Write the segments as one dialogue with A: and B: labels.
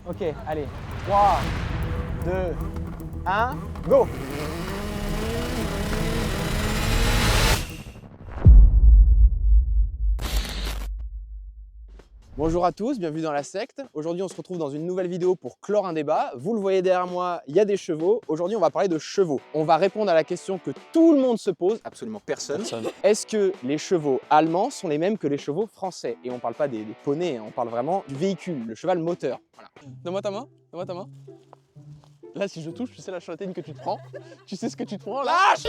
A: Ok, allez. 3, 2, 1, go! Bonjour à tous, bienvenue dans la secte. Aujourd'hui, on se retrouve dans une nouvelle vidéo pour clore un débat. Vous le voyez derrière moi, il y a des chevaux. Aujourd'hui, on va parler de chevaux. On va répondre à la question que tout le monde se pose, absolument personne. Est-ce que les chevaux allemands sont les mêmes que les chevaux français? Et on parle pas des poneys, on parle vraiment du véhicule, le cheval moteur. Voilà.
B: Donne-moi ta main, donne-moi ta main. Là, si je touche, tu sais la châtaigne que tu te prends. Tu sais ce que tu te prends, lâche!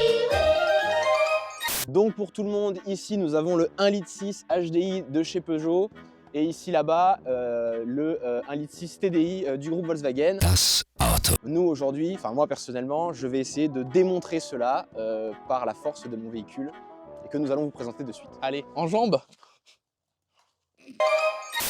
A: Donc pour tout le monde, ici, nous avons le 1,6 litre HDI de chez Peugeot. Et ici, là-bas, le 1,6 litre TDI du groupe Volkswagen. Nous, aujourd'hui, enfin moi personnellement, je vais essayer de démontrer cela par la force de mon véhicule et que nous allons vous présenter de suite.
B: Allez, en jambes.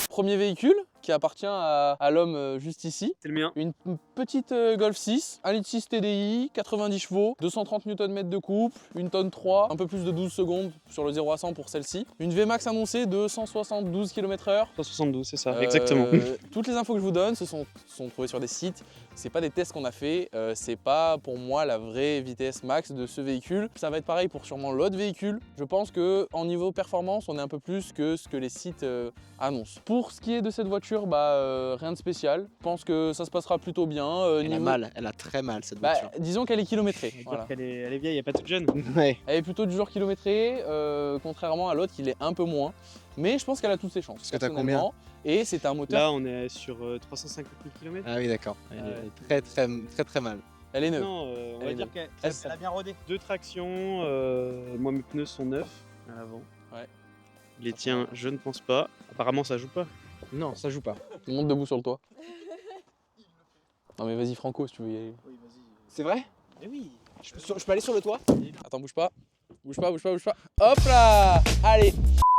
B: Premier véhicule qui appartient à l'homme juste ici.
C: C'est le mien.
B: Une petite Golf 6, 1,6 litre TDI, 90 chevaux, 230 Nm de couple, une tonne 3, un peu plus de 12 secondes sur le 0 à 100 pour celle-ci. Une Vmax annoncée de 172 km/h.
C: 172, c'est ça, exactement.
B: Toutes les infos que je vous donne sont trouvées sur des sites. C'est pas des tests qu'on a fait, c'est pas pour moi la vraie vitesse max de ce véhicule. Ça va être pareil pour sûrement l'autre véhicule. Je pense qu'en niveau performance, on est un peu plus que ce que les sites annoncent. Pour ce qui est de cette voiture, rien de spécial. Je pense que ça se passera plutôt bien.
A: Elle a mal, elle a très mal cette voiture.
B: Disons qu'elle est kilométrée. Voilà.
C: Elle est vieille, elle est pas toute jeune.
A: Ouais.
B: Elle est plutôt du genre kilométrée, contrairement à l'autre qui l'est un peu moins. Mais je pense qu'elle a toutes ses chances.
A: Parce que t'as combien?
B: Et c'est un moteur.
C: Là, on est sur 350 000 km.
A: Ah oui, d'accord. Elle est très mal.
B: Elle est neuve.
C: Non, on va
B: Elle est
C: dire
B: neuve.
C: qu'elle a bien rodé. Deux tractions, moi mes pneus sont neufs à l'avant.
B: Ouais.
C: Les tiens, je ne pense pas. Apparemment, ça joue pas.
A: Non, ça joue pas.
B: Monte debout sur le toit. Non mais vas-y Franco si tu veux y aller.
C: Oui, vas-y.
A: C'est vrai?
C: Eh oui.
A: Je peux aller sur le toit?
B: Attends, bouge pas. Bouge pas, bouge pas, bouge pas. Hop là! Allez!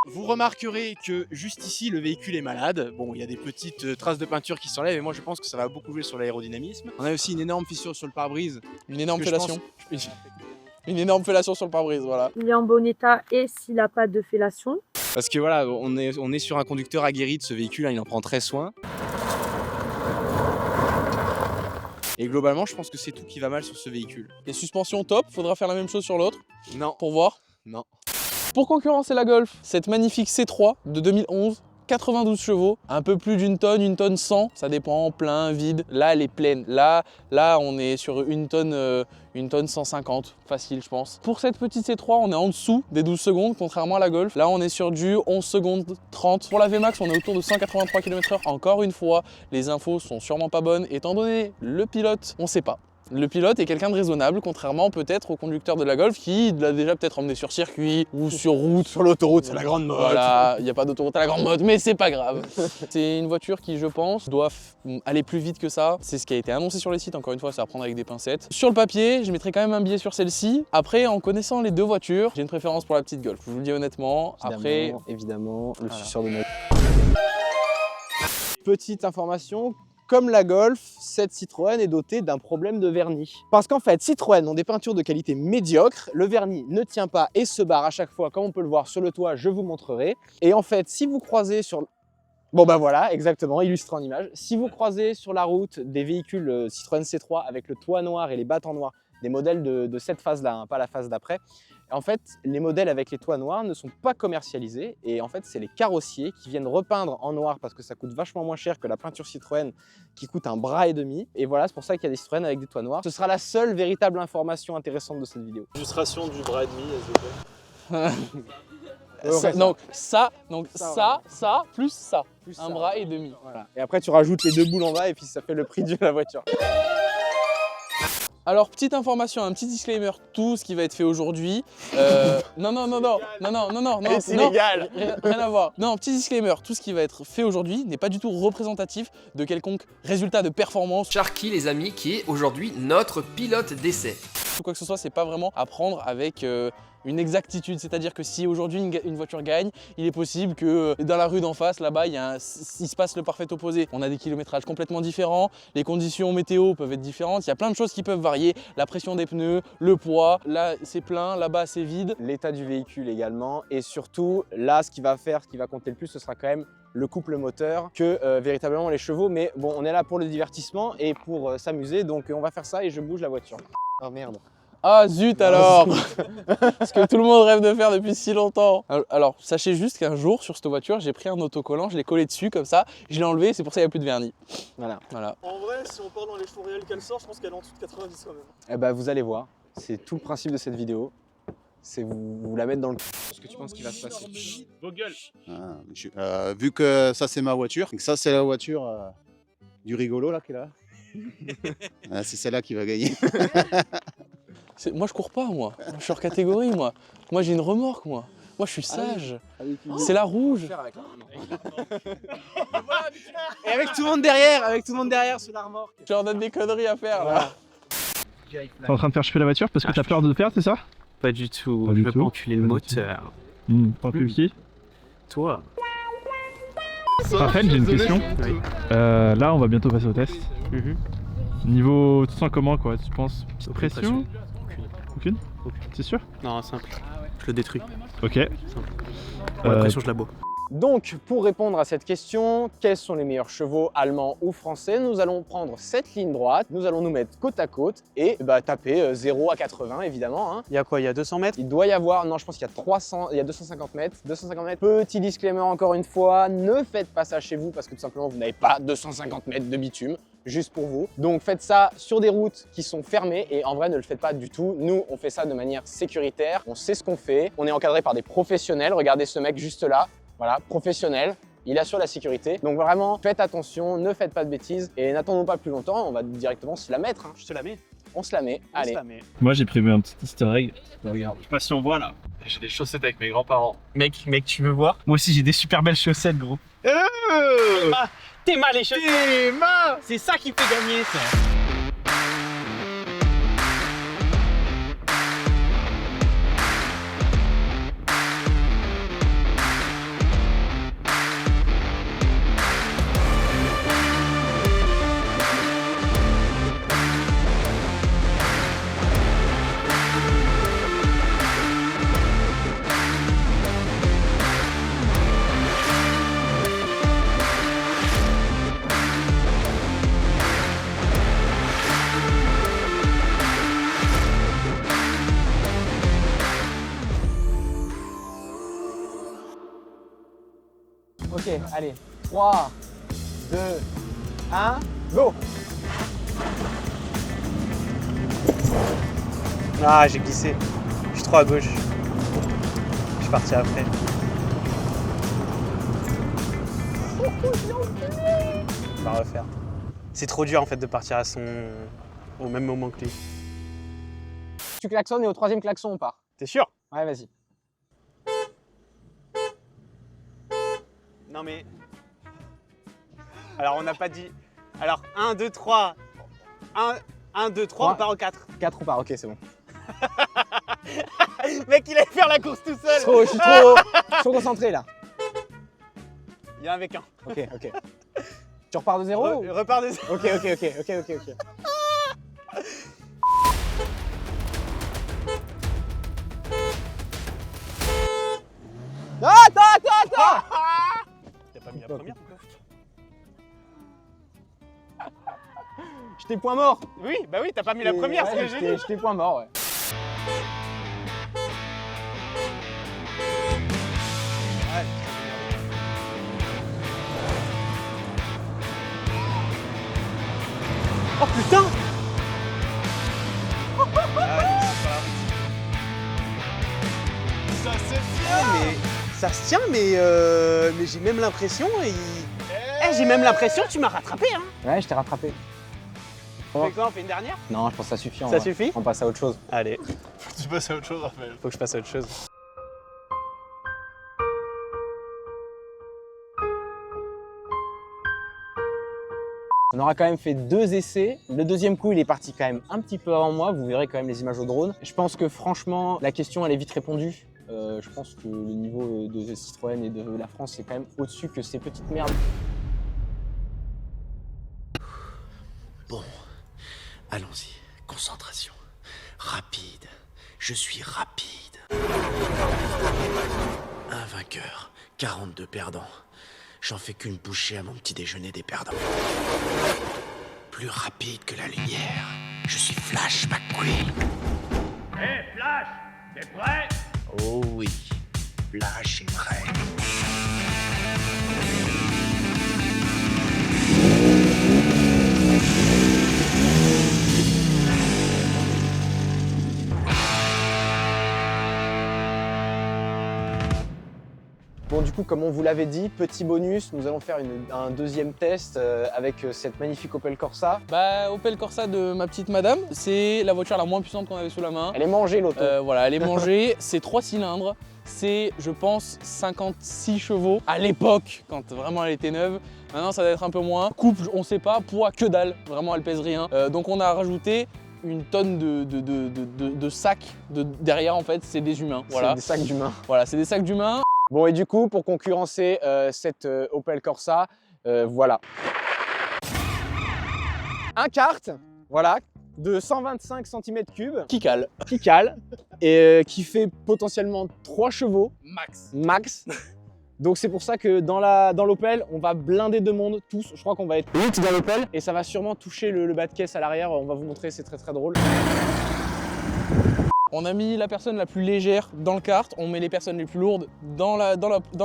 A: Vous remarquerez que juste ici, le véhicule est malade. Bon, il y a des petites traces de peinture qui s'enlèvent et moi je pense que ça va beaucoup jouer sur l'aérodynamisme. On a aussi une énorme fissure sur le pare-brise.
B: Une énorme
A: Parce que je
B: fellation. Une énorme fellation sur le pare-brise, voilà.
D: Il est en bon état et s'il n'a pas de fellation.
A: Parce que voilà, on est sur un conducteur aguerri de ce véhicule, hein, il en prend très soin. Et globalement, je pense que c'est tout qui va mal sur ce véhicule.
B: Les suspensions top, faudra faire la même chose sur l'autre
A: Non,
B: pour voir.
A: non.
B: Pour concurrencer la Golf, cette magnifique C3 de 2011, 92 chevaux, un peu plus d'une tonne 100, ça dépend, plein, vide. Là, elle est pleine. Là, on est sur une tonne 150, facile, je pense. Pour cette petite C3, on est en dessous des 12 secondes, contrairement à la Golf. Là, on est sur du 11 secondes 30. Pour la VMAX, on est autour de 183 km/h. Encore une fois, les infos sont sûrement pas bonnes, étant donné le pilote, on sait pas. Le pilote est quelqu'un de raisonnable, contrairement peut-être au conducteur de la Golf qui l'a déjà peut-être emmené sur circuit ou sur route.
A: Sur l'autoroute, c'est la grande mode.
B: Voilà, il n'y a pas d'autoroute à la grande mode, mais c'est pas grave. C'est une voiture qui, je pense, doit aller plus vite que ça. C'est ce qui a été annoncé sur les sites, encore une fois, ça va prendre avec des pincettes. Sur le papier, je mettrai quand même un billet sur celle-ci. Après, en connaissant les deux voitures, j'ai une préférence pour la petite Golf, je vous le dis honnêtement. Après,
A: évidemment, le
B: Voilà.
A: suceur de notre... Petite information. Comme la Golf, cette Citroën est dotée d'un problème de vernis. Parce qu'en fait, Citroën ont des peintures de qualité médiocre, le vernis ne tient pas et se barre à chaque fois, comme on peut le voir sur le toit, je vous montrerai. Et en fait, si vous croisez sur... Bon bah voilà, exactement, illustré en image. Si vous croisez sur la route des véhicules Citroën C3 avec le toit noir et les battes en noir, des modèles de cette phase-là, hein, pas la phase d'après, en fait, les modèles avec les toits noirs ne sont pas commercialisés et en fait, c'est les carrossiers qui viennent repeindre en noir parce que ça coûte vachement moins cher que la peinture Citroën qui coûte un bras et demi. Et voilà, c'est pour ça qu'il y a des Citroën avec des toits noirs. Ce sera la seule véritable information intéressante de cette vidéo.
C: Illustration du bras et demi, s'il vous plaît.
B: donc ça, plus ça.
A: Plus
B: Un
A: ça.
B: bras et demi.
A: Voilà. Et après, tu rajoutes les deux boules en bas et puis ça fait le prix de la voiture.
B: Alors, petite information, un petit disclaimer, tout ce qui va être fait aujourd'hui. Non,
A: C'est illégal.
B: Rien à voir. Non, petit disclaimer, tout ce qui va être fait aujourd'hui n'est pas du tout représentatif de quelconque résultat de performance
E: Sharky les amis qui est aujourd'hui notre pilote d'essai.
B: ou quoi que ce soit, c'est pas vraiment à prendre avec une exactitude. C'est-à-dire que si aujourd'hui une voiture gagne, il est possible que dans la rue d'en face, là-bas, il se passe le parfait opposé. On a des kilométrages complètement différents, les conditions météo peuvent être différentes, il y a plein de choses qui peuvent varier, la pression des pneus, le poids, là c'est plein, là-bas c'est vide.
A: L'état du véhicule également et surtout, là, ce qui va compter le plus, ce sera quand même le couple moteur que véritablement les chevaux. Mais bon, on est là pour le divertissement et pour s'amuser, donc on va faire ça et je bouge la voiture. Oh merde.
B: Ah zut alors. Ce que tout le monde rêve de faire depuis si longtemps. Alors, sachez juste qu'un jour, sur cette voiture, j'ai pris un autocollant, je l'ai collé dessus comme ça, je l'ai enlevé, c'est pour ça qu'il n'y a plus de vernis. Voilà.
F: En vrai, si on part dans les chevaux réels qu'elle sort, je pense qu'elle est en dessous de 90 quand même.
A: Eh ben, vous allez voir, c'est tout le principe de cette vidéo. C'est vous la mettre dans le... Ce que tu penses qu'il va se passer.
C: Vos gueules.
G: Vu que ça c'est ma voiture, et que ça c'est la voiture du rigolo là qui est là. C'est celle-là qui va gagner.
B: Moi je cours pas moi, je suis hors catégorie moi. Moi j'ai une remorque moi. Moi je suis sage. C'est la rouge.
A: Et avec tout le monde derrière, sur la remorque.
B: Je leur donne des conneries à faire là.
H: T'es en train de faire chauffer la voiture parce que t'as peur de perdre, c'est ça?
I: Pas du tout,
H: Pas
I: je
H: du
I: veux
H: tout.
I: pas enculer le moteur.
H: T'encules qui?
I: Toi.
H: Raphaël, j'ai une question.
I: Oui.
H: Là, on va bientôt passer au test.
I: Mhm.
H: Niveau, tu te sens comment quoi? Tu penses petite
I: Aucune
H: pression? Aucune? C'est sûr?
I: Non, simple. Je le détruis.
H: Ok.
I: Pour la pression, je la bois.
A: Donc, pour répondre à cette question, quels sont les meilleurs chevaux allemands ou français? Nous allons prendre cette ligne droite, nous allons nous mettre côte à côte et taper 0 à 80 évidemment. Hein.
C: Il y a quoi? Il y a 200 mètres?
A: Il doit y avoir, non je pense qu'il y a 300, il y a 250 mètres. 250 mètres, petit disclaimer encore une fois, ne faites pas ça chez vous parce que tout simplement vous n'avez pas 250 mètres de bitume. Juste pour vous. Donc faites ça sur des routes qui sont fermées et en vrai ne le faites pas du tout. Nous on fait ça de manière sécuritaire, on sait ce qu'on fait, on est encadré par des professionnels. Regardez ce mec juste là, voilà, professionnel. Il assure la sécurité. Donc vraiment, faites attention, ne faites pas de bêtises et n'attendons pas plus longtemps, on va directement se la mettre. Hein.
C: Je te la mets.
A: On se la met,
C: On
A: allez.
C: se la met.
H: Moi, j'ai prévu un petit easter egg.
F: Regarde, je sais pas si on voit là. J'ai des chaussettes avec mes grands-parents. Mec, tu veux voir? Moi aussi j'ai des super belles chaussettes, gros. T'es mal les chaussettes. T'es mal. C'est ça qui fait gagner ça.
A: Ok, allez. 3, 2, 1, go!
C: Ah, j'ai glissé. Je suis trop à gauche. Je suis parti après. On va refaire. C'est trop dur en fait de partir au même moment que lui.
A: Tu klaxonnes et au troisième klaxon on part.
C: T'es sûr?
A: Ouais, vas-y.
C: Non mais... Alors on n'a pas dit... Alors 1, 2, 3... 1, 2, 3, on part au 4.
A: 4 on part, ok c'est bon.
C: Mec il allait faire la course tout seul.
A: Je suis trop concentré là.
C: Il y a un avec un.
A: Ok. Tu repars de zéro ou...
C: Repars de zéro.
A: Ok. Attends!
C: T'as pas mis la première pourquoi?
A: J'étais point mort.
C: Oui, bah oui, t'as pas mis la première, c'est ce que j'ai dit.
A: J'étais point mort, ouais.
C: Oh putain! Ça se tient! Ça se tient, mais j'ai même l'impression j'ai même l'impression que tu m'as rattrapé, hein!
A: Ouais, je t'ai rattrapé.
C: On fait quoi? On fait une dernière?
A: Non, je pense que ça suffit.
C: Ça suffit?
A: On passe à autre chose.
C: Allez,
F: Faut que tu passes à autre chose, Raphaël.
C: faut que je passe à autre chose.
A: On aura quand même fait 2 essais. Le deuxième coup, il est parti quand même un petit peu avant moi. Vous verrez quand même les images au drone. Je pense que franchement, la question, elle est vite répondue. Je pense que le niveau de Citroën et de la France, c'est quand même au-dessus que ces petites merdes.
E: Bon, allons-y. Concentration. Rapide. Je suis rapide. Un vainqueur, 42 perdants.
J: J'en fais qu'une bouchée à mon petit déjeuner des perdants. Plus rapide que la lumière, je suis Flash McQueen.
K: Hé, Flash, t'es prêt?
J: Oh oui, Flash est prêt.
A: Bon, du coup, comme on vous l'avait dit, petit bonus, nous allons faire un deuxième test avec cette magnifique Opel Corsa.
B: Bah, Opel Corsa de ma petite madame, c'est la voiture la moins puissante qu'on avait sous la main.
A: Elle est mangée, l'auto.
B: Voilà, elle est mangée, c'est 3 cylindres, c'est, je pense, 56 chevaux à l'époque, quand vraiment elle était neuve. Maintenant, ça doit être un peu moins. Couple, on sait pas, poids, que dalle, vraiment, elle pèse rien. Donc, on a rajouté une tonne de sacs derrière, en fait, c'est des humains. Voilà.
A: C'est des sacs d'humains.
B: Voilà, c'est des sacs d'humains.
A: Bon, et du coup, pour concurrencer cette Opel Corsa, voilà. Un kart, voilà, de 125 cm3.
B: Qui cale.
A: Qui cale, et qui fait potentiellement 3 chevaux. Max. Donc c'est pour ça que dans l'Opel, on va blinder de monde, tous. Je crois qu'on va être 8 dans l'Opel. Et ça va sûrement toucher le bas de caisse à l'arrière. On va vous montrer, c'est très drôle.
B: On a mis la personne la plus légère dans le kart, on met les personnes les plus lourdes dans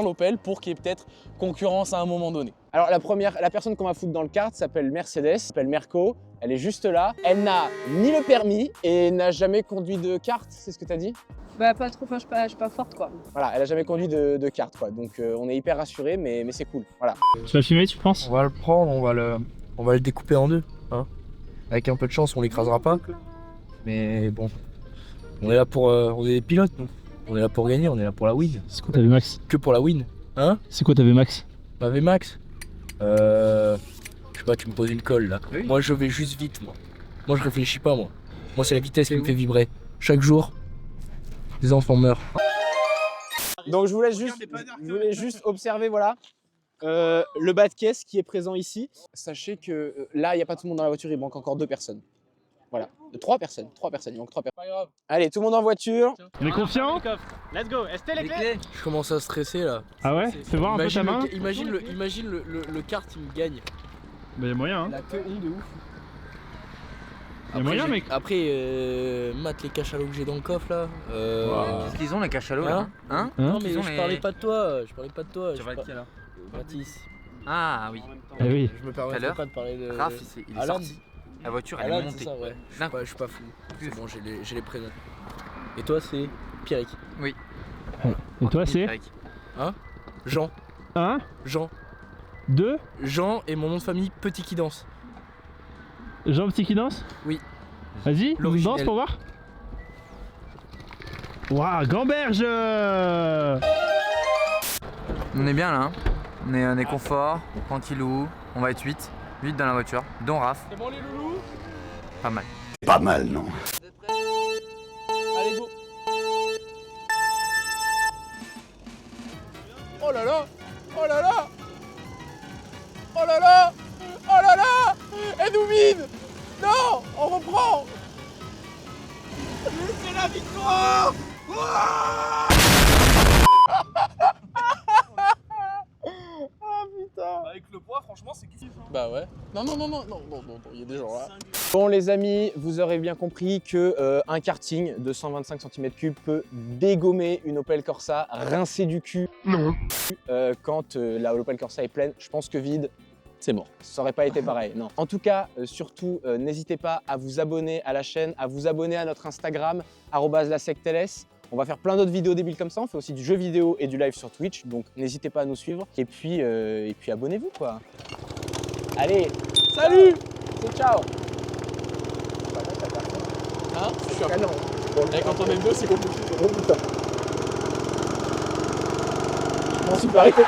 B: l'Opel pour qu'il y ait peut-être concurrence à un moment donné.
A: Alors la personne qu'on va foutre dans le kart s'appelle Mercedes, elle s'appelle Merco, elle est juste là. Elle n'a ni le permis et n'a jamais conduit de kart, c'est ce que tu as dit?
D: Bah pas trop, enfin, je suis pas forte quoi.
A: Voilà, elle a jamais conduit de kart quoi, donc on est hyper rassurés mais c'est cool, voilà.
H: Tu vas filmer, tu penses?
L: On va le prendre, on va le découper en deux. Hein. Avec un peu de chance, on l'écrasera pas. Mais bon, on est là pour... on est des pilotes, nous. On est là pour gagner, on est là pour la win.
H: C'est quoi ta VMAX?
L: Que pour la win. Hein?
H: C'est quoi ta VMAX?
L: Ma VMAX je sais pas, tu me poses une colle là. Oui. Moi je vais juste vite, moi. Moi je réfléchis pas, moi. Moi c'est la vitesse qui me fait vibrer. Chaque jour, des enfants meurent.
A: Donc je voulais juste observer, voilà, le bas de caisse qui est présent ici. Sachez que là, il n'y a pas tout le monde dans la voiture, il manque encore 2 personnes. Voilà, 3 personnes, il manque 3 personnes.
B: Pas grave.
A: Allez, tout le monde en voiture.
H: On est confiant?
F: Let's go, est-ce les clés?
L: Je commence à stresser là.
H: Ah ouais? Fais voir un peu ta main.
L: Imagine le kart, il me gagne.
H: Bah y'a moyen, hein.
L: La queue de ouf.
H: Y'a moyen, mec.
L: Après, mate les cachalots que j'ai dans le coffre là.
M: Qu'est-ce qu'ils ont les cachalots là? Hein?
L: Non mais je parlais pas de toi, je parlais pas de toi.
M: Tu vas être qui alors?
L: Mathis.
M: Ah oui.
H: Eh oui.
L: Je me permets pas de parler de...
M: Raph, il est sorti. La voiture elle est montée.
L: Ça, ouais. Je suis pas fou. C'est bon, j'ai les prénoms. Et toi c'est Pierrick.
M: Oui.
H: Et toi c'est?
L: Hein? Jean.
H: Un?
L: Jean.
H: 2?
L: Jean et mon nom de famille Petit qui danse.
H: Jean Petit qui danse?
L: Oui.
H: Vas-y, danse pour voir. Waouh, Gamberge!
M: On est bien là, hein. On est confort, tranquillou. On va être 8 dans la voiture, dont Raph.
B: C'est bon les loulous?
M: Pas mal.
G: Pas mal, non.
B: Vous êtes prêts? Allez go! Oh là là! Oh là là! Oh là là! Oh là là! Elle nous mine! Non! On reprend! C'est la victoire! Ah putain! Avec le poids, franchement, c'est kiff. Bah ouais. Non, il y a des gens là.
A: Bon les amis, vous aurez bien compris que un karting de 125 cm3 peut dégommer une Opel Corsa, rincer du cul. Non. Quand la Opel Corsa est pleine, je pense que vide, c'est mort. Ça aurait pas été pareil, non. En tout cas, surtout, n'hésitez pas à vous abonner à la chaîne, à vous abonner à notre Instagram, @lasectls. On va faire plein d'autres vidéos débiles comme ça, on fait aussi du jeu vidéo et du live sur Twitch, donc n'hésitez pas à nous suivre. Et puis abonnez-vous quoi. Allez, salut! C'est ciao!
B: Hein? Je suis un canon. Bon, et quand on est deux, c'est compliqué.
A: Oh putain. Je m'en suis pas arrêté.